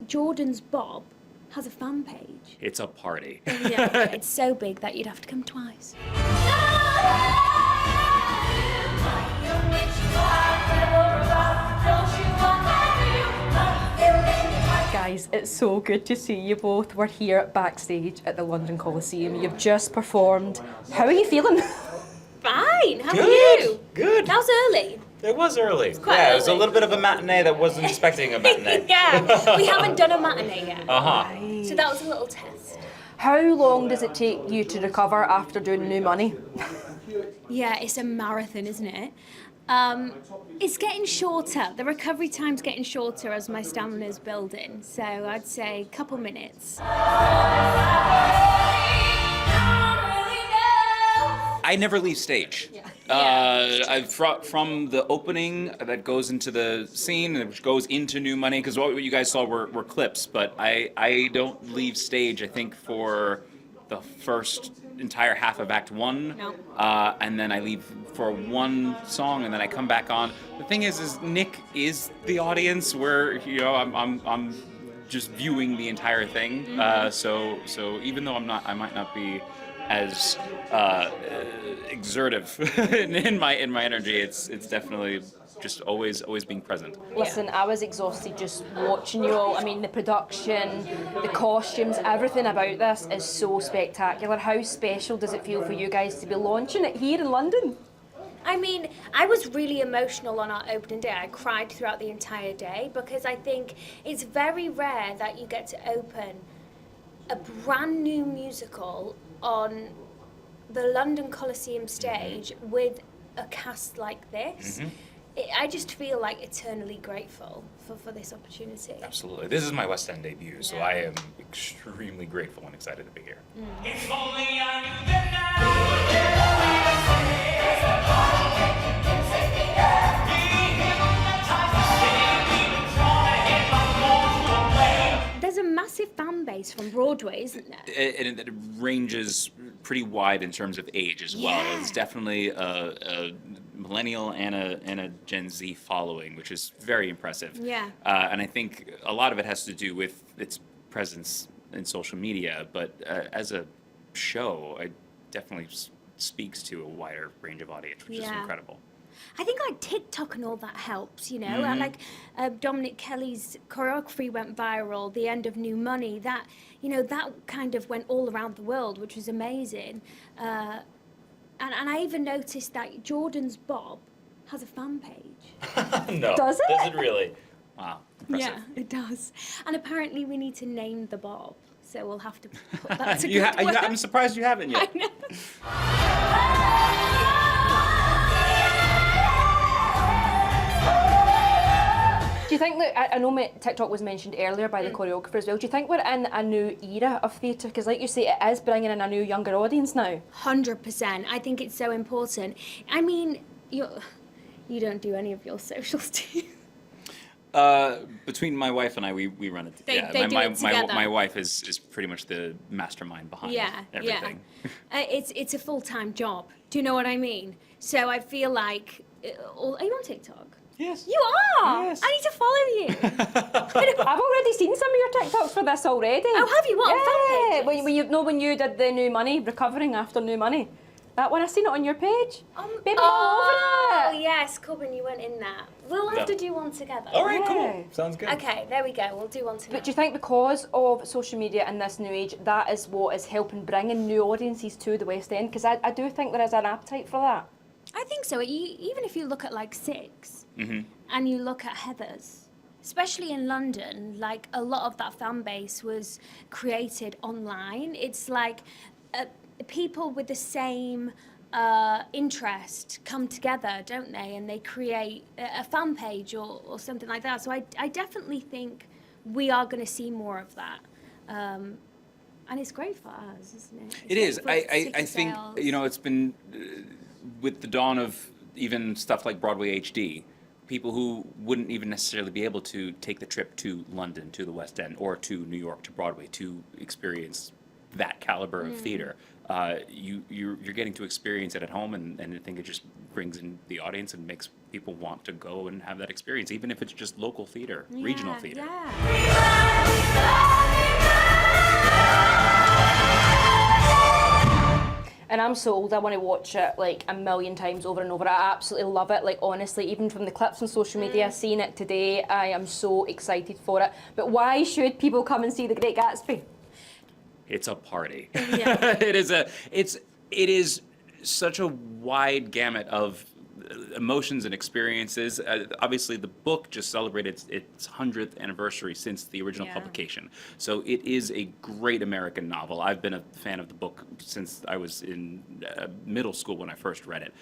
Jordan's Bob has a fan page. It's a party. Yeah, it's so big that you'd have to come twice. Guys, it's so good to see you both. We're here at Backstage at the London Coliseum. You've just performed. How are you feeling? Fine, how are you? Good. That was early. It was early. quite It was a early. little bit of a matinee that wasn't expecting a matinee. Yeah, we haven't done a matinee yet. Uh-huh. So that was a little test. How long does it take you to recover after doing New Money? Yeah, it's a marathon, isn't it? It's getting shorter. The recovery time's getting shorter as my stamina's building. So I'd say a couple minutes. I never leave stage. From the opening that goes into the scene, which goes into New Money, because what you guys saw were clips, but I don't leave stage, I think, for the first entire half of Act 1. No. And then I leave for one song, and then I come back on. The thing is Nick is the audience, where, you know, I'm just viewing the entire thing. So even though I might not be as exertive in my energy, it's definitely just always being present. Listen, I was exhausted just watching you all. I mean, the production, the costumes, everything about this is so spectacular. How special does it feel for you guys to be launching it here in London? I mean, I was really emotional on our opening day. I cried throughout the entire day because I think it's very rare that you get to open a brand new musical on the London Coliseum stage with a cast like this. I just feel like eternally grateful for this opportunity. Absolutely. This is my West End debut, so I am extremely grateful and excited to be here. If only I knew the There's a massive fan base from Broadway, isn't there? And it ranges pretty wide in terms of age as well. Yeah. It's definitely a millennial and a Gen Z following, which is very impressive. Yeah. And I think a lot of it has to do with its presence in social media, but as a show, it definitely speaks to a wider range of audience, which is incredible. I think like TikTok and all that helps, you know. And like Dominic Kelly's choreography went viral, the end of New Money, that, you know, that kind of went all around the world, which was amazing. And I even noticed that Jordan's Bob has a fan page. No. Does it? Does it really? Wow. Impressive. Yeah, it does. And apparently we need to name the Bob, so we'll have to put that together. I'm surprised you haven't yet. I know. Do you think that, I know TikTok was mentioned earlier by the choreographer as well, do you think we're in a new era of theatre? Because like you say, it is bringing in a new younger audience now. 100%. I think it's so important. I mean, you don't do any of your socials, do you? Between my wife and I, we run it. They do it together. My wife is pretty much the mastermind behind everything. It's a full-time job. Do you know what I mean? So I feel like, are you on TikTok? Yes. You are? Yes. I need to follow you. I've already seen some of your TikToks for this already. Oh, have you? What, on fan pages? When you did the New Money, recovering after New Money. That one, I seen it on your page. Baby, all Oh, over it. yes, Corbin, you went in that. We'll have to do one together. All right, Yeah. cool. Sounds good. Okay, there we go. We'll do one together. But do you think because of social media in this new age, that is what is helping bring in new audiences to the West End? Because I do think there is an appetite for that. I think so. Even if you look at like Six and you look at Heathers, especially in London, like a lot of that fan base was created online. It's like people with the same interest come together, don't they? And they create a fan page or something like that. So I definitely think we are going to see more of that. And it's great for us, isn't it? It is. I ticket think, sales. you know, it's been with the dawn of even stuff like Broadway HD, people who wouldn't even necessarily be able to take the trip to London, to the West End, or to New York, to Broadway, to experience that caliber of theater. You're getting to experience it at home, and I think it just brings in the audience and makes people want to go and have that experience, even if it's just local theater, regional theater. Yeah. I'm sold. I want to watch it like a million times over and over. I absolutely love it. Like honestly, even from the clips on social media, seeing it today, I am so excited for it. But why should people come and see The Great Gatsby? It's a party. Yeah. It is such a wide gamut of emotions and experiences. Obviously, the book just celebrated its 100th anniversary since the original Yeah. publication. So it is a great American novel. I've been a fan of the book since I was in middle school when I first read it.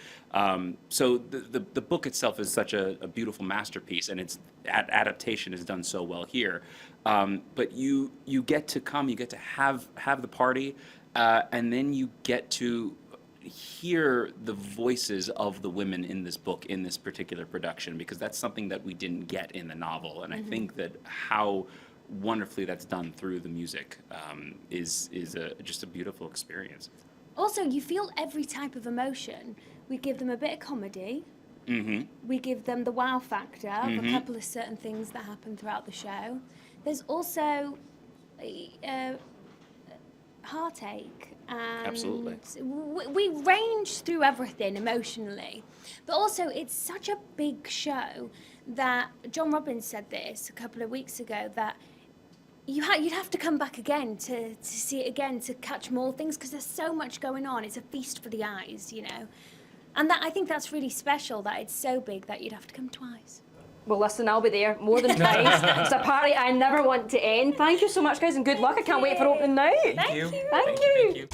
So the book itself is such a beautiful masterpiece, and its adaptation is done so well here. But you get to come, you get to have the party, and then you get to hear the voices of the women in this book, in this particular production, because that's something that we didn't get in the novel. And I think that how wonderfully that's done through the music is just a beautiful experience. Also, you feel every type of emotion. We give them a bit of comedy. We give them the wow factor of a couple of certain things that happen throughout the show. There's also heartache. And Absolutely. we range through everything emotionally. But also, it's such a big show that John Robbins said this a couple of weeks ago, that you'd have to come back again to see it again, to catch more things, because there's so much going on. It's a feast for the eyes, you know. And I think that's really special, that it's so big that you'd have to come twice. Well, listen, I'll be there more than twice. It's a party I never want to end. Thank you so much, guys, and good luck. I can't wait for opening night. Thank you. Thank you.